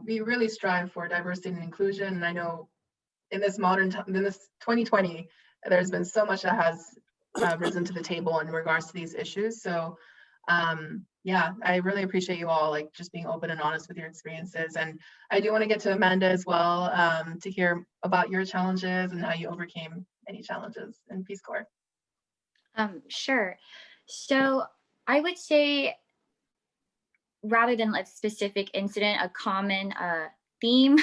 we really strive for diversity and inclusion. And I know in this modern time, in this 2020, there's been so much that has risen to the table in regards to these issues. So yeah, I really appreciate you all like just being open and honest with your experiences. And I do want to get to Amanda as well, to hear about your challenges and how you overcame any challenges in Peace Corps. Sure. So I would say, rather than a specific incident, a common theme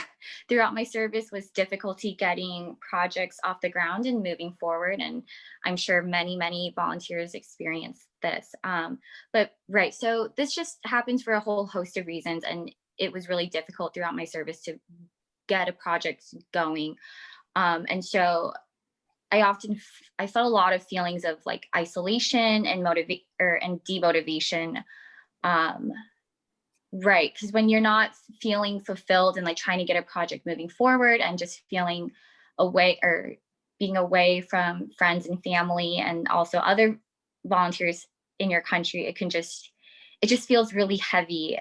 throughout my service was difficulty getting projects off the ground and moving forward. And I'm sure many, many volunteers experience this. But right, so this just happens for a whole host of reasons. And it was really difficult throughout my service to get a project going. And so I felt a lot of feelings of like isolation and demotivation. Right, because when you're not feeling fulfilled and like trying to get a project moving forward and just feeling away or being away from friends and family and also other volunteers in your country, it just feels really heavy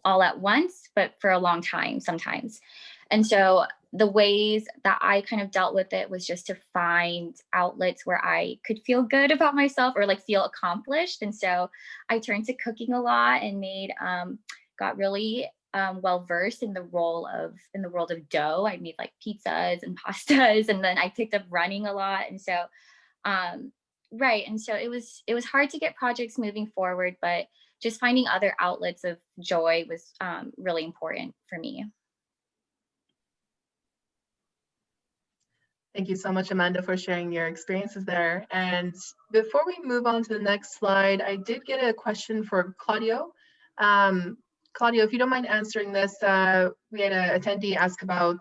all at once, but for a long time sometimes. And so the ways that I kind of dealt with it was just to find outlets where I could feel good about myself or like feel accomplished. And so I turned to cooking a lot and got really well versed in the world of dough. I made like pizzas and pastas, and then I picked up running a lot. And so right. And so it was hard to get projects moving forward, but just finding other outlets of joy was really important for me. Thank you so much, Amanda, for sharing your experiences there. And before we move on to the next slide, I did get a question for Claudio. Claudio, if you don't mind answering this, we had an attendee ask about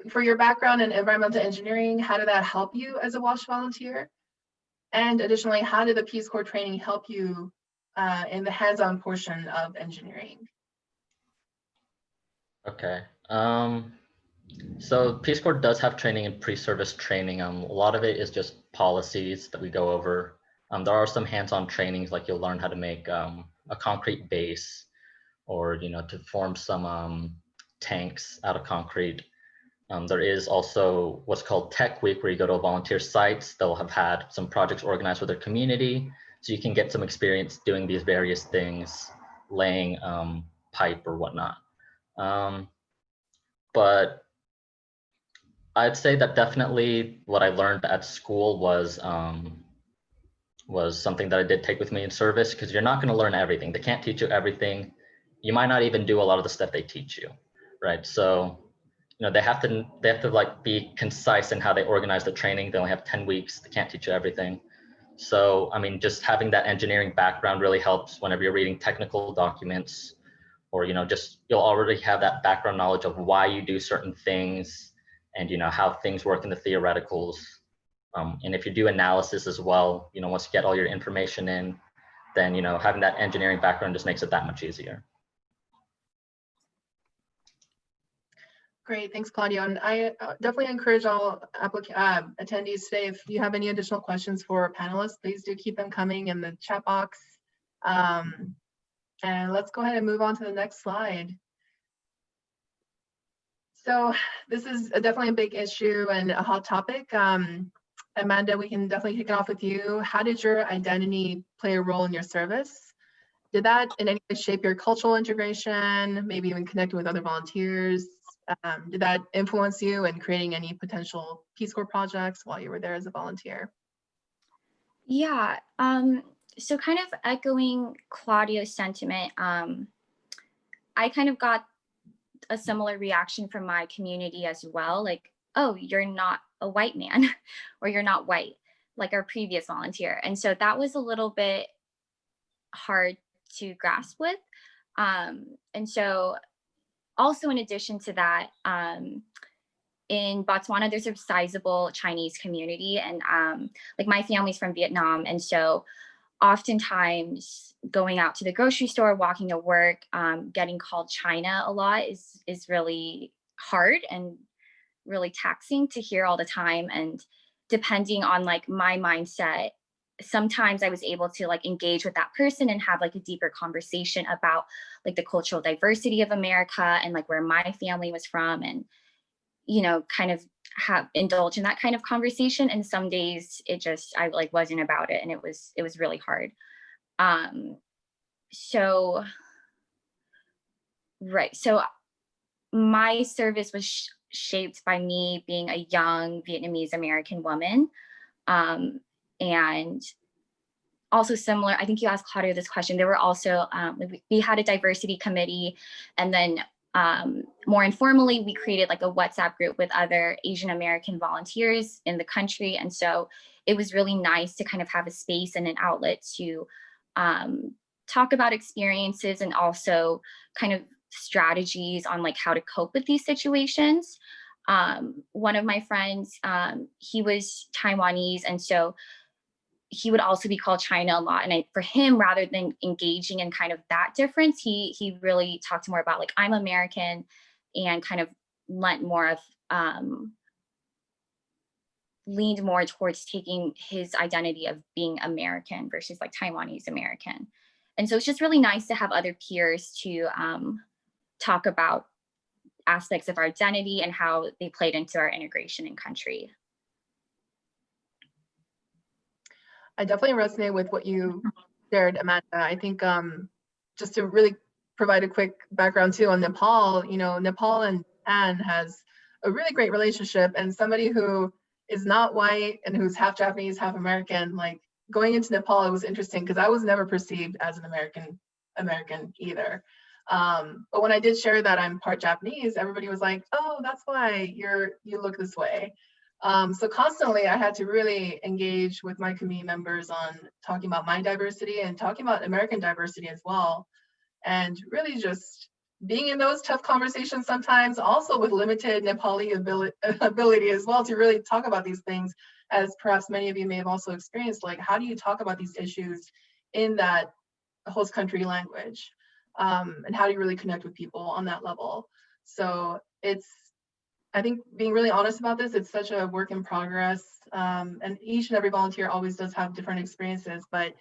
for your background in environmental engineering, how did that help you as a WASH volunteer? And additionally, how did the Peace Corps training help you in the hands-on portion of engineering? Okay. So Peace Corps does have training and pre-service training. A lot of it is just policies that we go over. There are some hands-on trainings, like you'll learn how to make a concrete base, or to form some tanks out of concrete. There is also what's called Tech Week, where you go to a volunteer sites. They'll have had some projects organized with their community, so you can get some experience doing these various things, laying pipe or whatnot. But I'd say that definitely what I learned at school was something that I did take with me in service, because you're not going to learn everything. They can't teach you everything. You might not even do a lot of the stuff they teach you, right? So they have to like be concise in how they organize the training. They only have 10 weeks. They can't teach you everything. So I mean, just having that engineering background really helps whenever you're reading technical documents, or just you'll already have that background knowledge of why you do certain things, and how things work in the theoreticals. And if you do analysis as well, once you get all your information in, then having that engineering background just makes it that much easier. Great, thanks, Claudio. And I definitely encourage all attendees today, if you have any additional questions for our panelists, please do keep them coming in the chat box. And let's go ahead and move on to the next slide. So this is definitely a big issue and a hot topic. Amanda, we can definitely kick it off with you. How did your identity play a role in your service? Did that in any way shape your cultural integration, maybe even connecting with other volunteers? Did that influence you in creating any potential Peace Corps projects while you were there as a volunteer? Yeah, so kind of echoing Claudio's sentiment, I kind of got a similar reaction from my community as well. Like, oh, you're not a white man or you're not white, like our previous volunteer. And so that was a little bit hard to grasp with. And so also in addition to that, in Botswana, there's a sizable Chinese community, and like my family's from Vietnam. And so oftentimes going out to the grocery store, walking to work, getting called China a lot is really hard and really taxing to hear all the time. And depending on like my mindset, sometimes I was able to like engage with that person and have like a deeper conversation about like the cultural diversity of America and like where my family was from, and kind of have indulge in that kind of conversation. And some days I like wasn't about it, and it was really hard. So my service was shaped by me being a young Vietnamese American woman. And also similar, I think you asked Claudio this question, there were also, we had a diversity committee, and then more informally, we created like a WhatsApp group with other Asian American volunteers in the country. And so it was really nice to kind of have a space and an outlet to talk about experiences and also kind of strategies on like how to cope with these situations. One of my friends, he was Taiwanese, and so he would also be called China a lot. And for him, rather than engaging in kind of that difference, he really talked more about like, I'm American, and kind of leaned more towards taking his identity of being American versus like Taiwanese American. And so it's just really nice to have other peers to talk about aspects of our identity and how they played into our integration in country. I definitely resonate with what you shared, Amanda. I think just to really provide a quick background too on Nepal, Nepal and Japan has a really great relationship, and somebody who is not white and who's half Japanese, half American, like going into Nepal, it was interesting because I was never perceived as an American either. But when I did share that I'm part Japanese, everybody was like, oh, that's why you look this way. So constantly I had to really engage with my community members on talking about my diversity and talking about American diversity as well. And really just being in those tough conversations sometimes, also with limited Nepali ability as well to really talk about these things, as perhaps many of you may have also experienced, like how do you talk about these issues in that host country language? And how do you really connect with people on that level? So I think being really honest about this, it's such a work in progress. And each and every volunteer always does have different experiences, but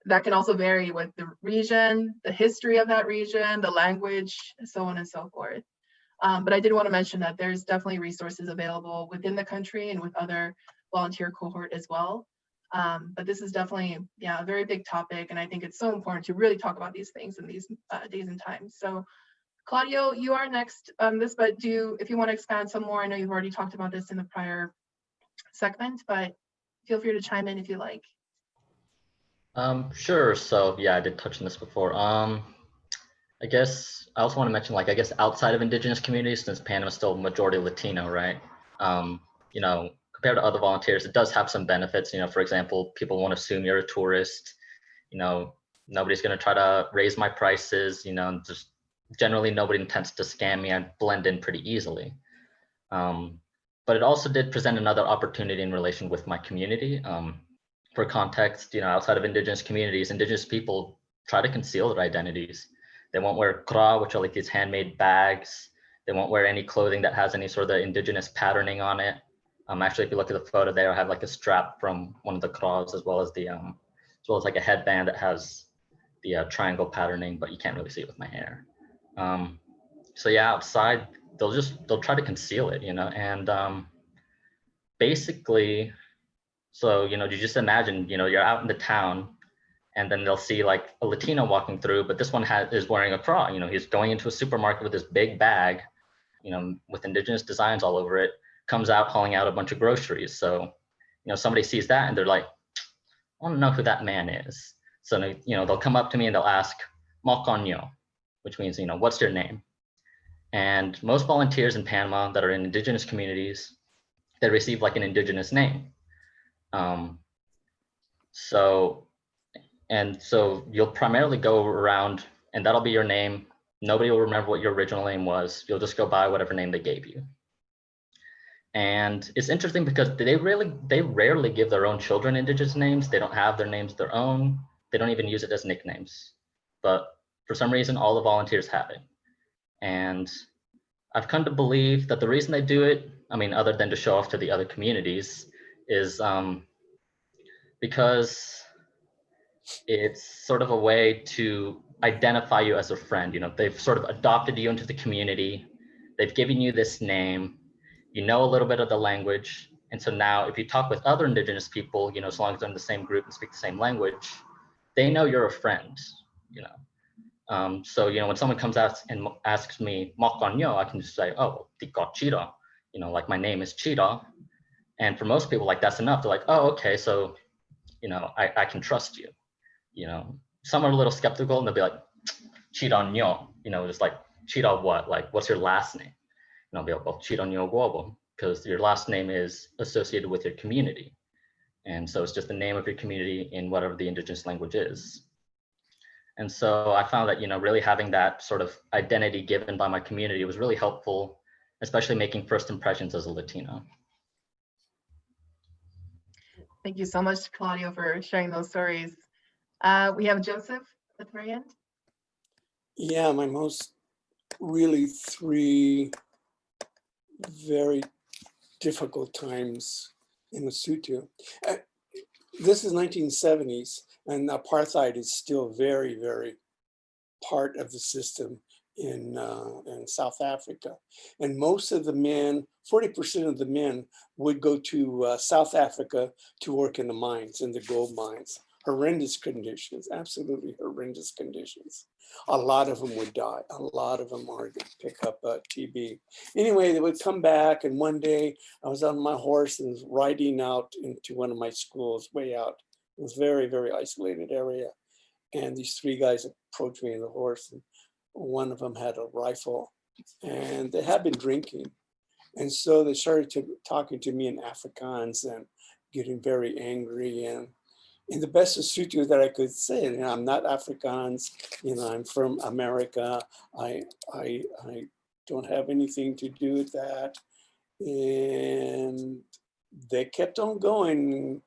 that can also vary with the region, the history of that region, the language, so on and so forth. But I did want to mention that there's definitely resources available within the country and with other volunteer cohort as well. But this is definitely, a very big topic. And I think it's so important to really talk about these things in these days and times. So Claudio, you are next on this, but if you want to expand some more, I know you've already talked about this in the prior segment, but feel free to chime in if you like. Sure. So yeah, I did touch on this before. I guess I also want to mention, like, I guess outside of indigenous communities, since Panama is still majority Latino, right? You know, compared to other volunteers, it does have some benefits. You know, for example, people won't assume you're a tourist. You know, nobody's going to try to raise my prices. You know, just generally nobody intends to scam me. I blend in pretty easily. But it also did present another opportunity in relation with my community. For context, you know, outside of indigenous communities, indigenous people try to conceal their identities. They won't wear kra, which are like these handmade bags. They won't wear any clothing that has any sort of indigenous patterning on it. Actually, if you look at the photo there, I have like a strap from one of the kras, as well as like a headband that has the triangle patterning, but you can't really see it with my hair. So yeah, outside, they'll try to conceal it, you know, and basically, so, you know, you just imagine, you know, you're out in the town and then they'll see like a Latino walking through, but this one is wearing a kra. You know, he's going into a supermarket with this big bag, you know, with indigenous designs all over it, comes out hauling out a bunch of groceries. So, you know, somebody sees that and they're like, I want to know who that man is. So, you know, they'll come up to me and they'll ask, Mokonyo, which means, you know, what's your name? And most volunteers in Panama that are in indigenous communities, they receive like an indigenous name. So you'll primarily go around and that'll be your name. Nobody will remember what your original name was. You'll just go by whatever name they gave you. And it's interesting because they rarely give their own children indigenous names. They don't have their names their own. They don't even use it as nicknames. But for some reason, all the volunteers have it. And I've come to believe that the reason they do it, I mean, other than to show off to the other communities, is because it's sort of a way to identify you as a friend. You know, they've sort of adopted you into the community. They've given you this name. You know a little bit of the language. And so now if you talk with other indigenous people, you know, as long as they're in the same group and speak the same language, they know you're a friend, you know. So, you know, when someone comes out and asks me, Mokonyo, I can just say, oh, Tiko Chira, you know, like my name is Chira. And for most people, like that's enough. They're like, oh, okay, so, you know, I can trust you. You know, some are a little skeptical and they'll be like, Chira Nyo, you know, just like, Chira what? Like, what's your last name? And I'll be like, well, Chira Nyo Guobo, because your last name is associated with your community. And so it's just the name of your community in whatever the indigenous language is. And so I found that, you know, really having that sort of identity given by my community was really helpful, especially making first impressions as a Latino. Thank you so much, Claudio, for sharing those stories. We have Joseph at the very end. Yeah, my most really 3 very difficult times in Lesotho. This is 1970s, and apartheid is still very, very part of the system in South Africa. And most of the men, 40% of the men would go to South Africa to work in the mines, in the gold mines. horrendous conditions, absolutely horrendous conditions. A lot of them would die. A lot of them are going to pick up TB. Anyway, they would come back, and one day I was on my horse and was riding out into one of my schools way out. It was very, very isolated area. And these three guys approached me on the horse, and one of them had a rifle, and they had been drinking. And so they started talking to me in Afrikaans and getting very angry. And in the best Sotho that I could say, you know, I'm not Afrikaans, you know, I'm from America. I don't have anything to do with that. And they kept on going.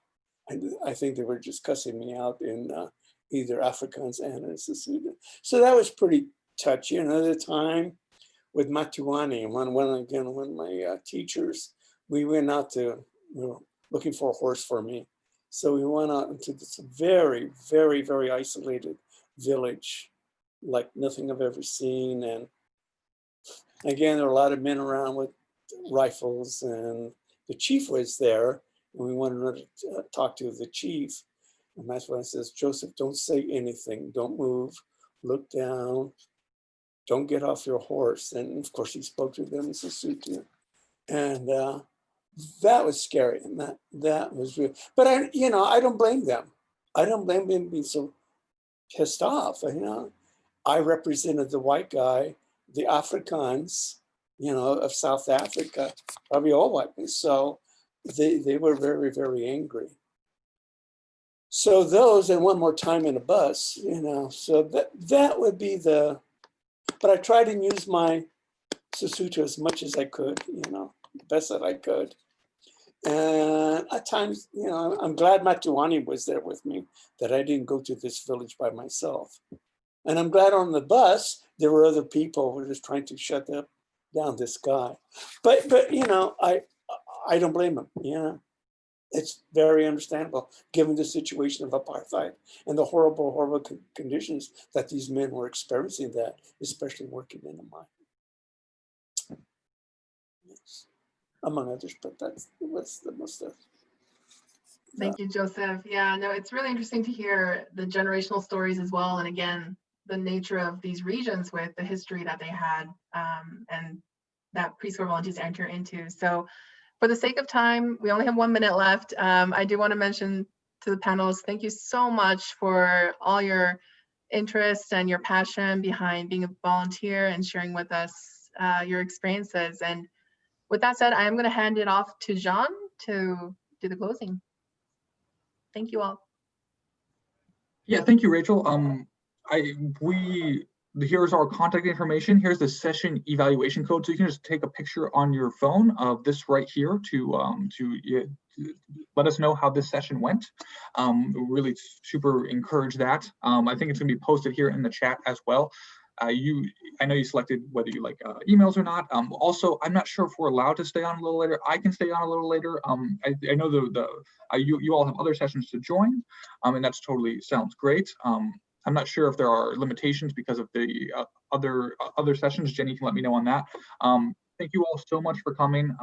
And I think they were just cussing me out in either Afrikaans and in Sotho. So that was pretty touchy. Another time with Matuani, one of my teachers, we went out to, looking for a horse for me. So we went out into this very, very, very isolated village, like nothing I've ever seen. And again, there were a lot of men around with rifles, and the chief was there, and we wanted to talk to the chief. And that's when I says, Joseph, don't say anything, don't move, look down, don't get off your horse. And of course he spoke to them in Sotho. And that was scary, and that was real. But I don't blame them. I don't blame them being so pissed off. I represented the white guy, the Afrikaans, of South Africa, probably all white men. So they were very, very angry. So those, and one more time in a bus, so that would be the. But I tried to use my Sotho as much as I could, the best that I could. And at times, I'm glad Matuani was there with me, that I didn't go to this village by myself. And I'm glad on the bus, there were other people who were just trying to shut down this guy. But I don't blame him, It's very understandable, given the situation of apartheid and the horrible, horrible conditions that these men were experiencing, that, especially working in a mine. Yes. Among others, but that's the most of. Thank you, Joseph. Yeah, no, it's really interesting to hear the generational stories as well. And again, the nature of these regions with the history that they had and that Peace Corps volunteers enter into. So for the sake of time, we only have 1 minute left. I do want to mention to the panelists, thank you so much for all your interest and your passion behind being a volunteer and sharing with us your experiences. And with that said, I am going to hand it off to Jean to do the closing. Thank you all. Yeah, thank you, Rachel. Here's our contact information. Here's the session evaluation code. So you can just take a picture on your phone of this right here to let us know how this session went. Really super encourage that. I think it's gonna be posted here in the chat as well. I know you selected whether you like emails or not. Also, I'm not sure if we're allowed to stay on a little later. I can stay on a little later. I know you all have other sessions to join, and that's totally sounds great. I'm not sure if there are limitations because of the other sessions. Jenny can let me know on that. Thank you all so much for coming.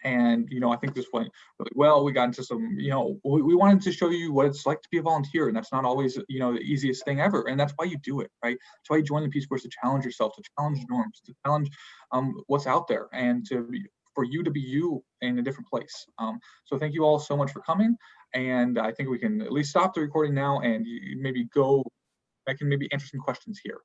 And I think this went really well. We got into some, we wanted to show you what it's like to be a volunteer, and that's not always, the easiest thing ever. And that's why you do it, right? That's why you join the Peace Corps, to challenge yourself, to challenge norms, to challenge what's out there, and for you to be you in a different place. So thank you all so much for coming. And I think we can at least stop the recording now, and I can maybe answer some questions here.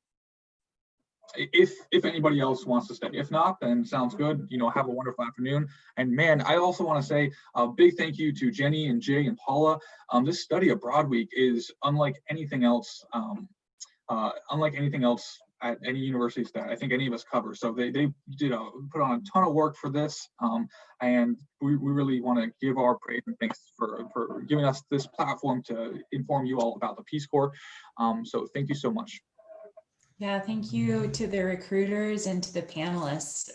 If anybody else wants to stay. If not, then sounds good. Have a wonderful afternoon. And man, I also want to say a big thank you to Jenny and Jay and Paula. This study abroad week is unlike anything else. At any universities that I think any of us cover. So they did put on a ton of work for this, and we really want to give our praise and thanks for giving us this platform to inform you all about the Peace Corps. So thank you so much. Yeah, thank you to the recruiters and to the panelists.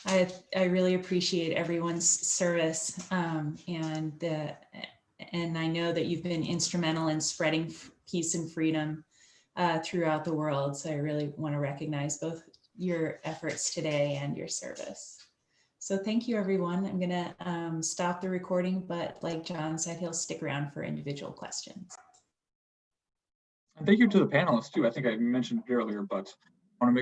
I really appreciate everyone's service, and I know that you've been instrumental in spreading peace and freedom throughout the world. So I really want to recognize both your efforts today and your service. So thank you, everyone. I'm gonna stop the recording, but like John said, he'll stick around for individual questions. And thank you to the panelists too. I think I mentioned it earlier, but I want to make sure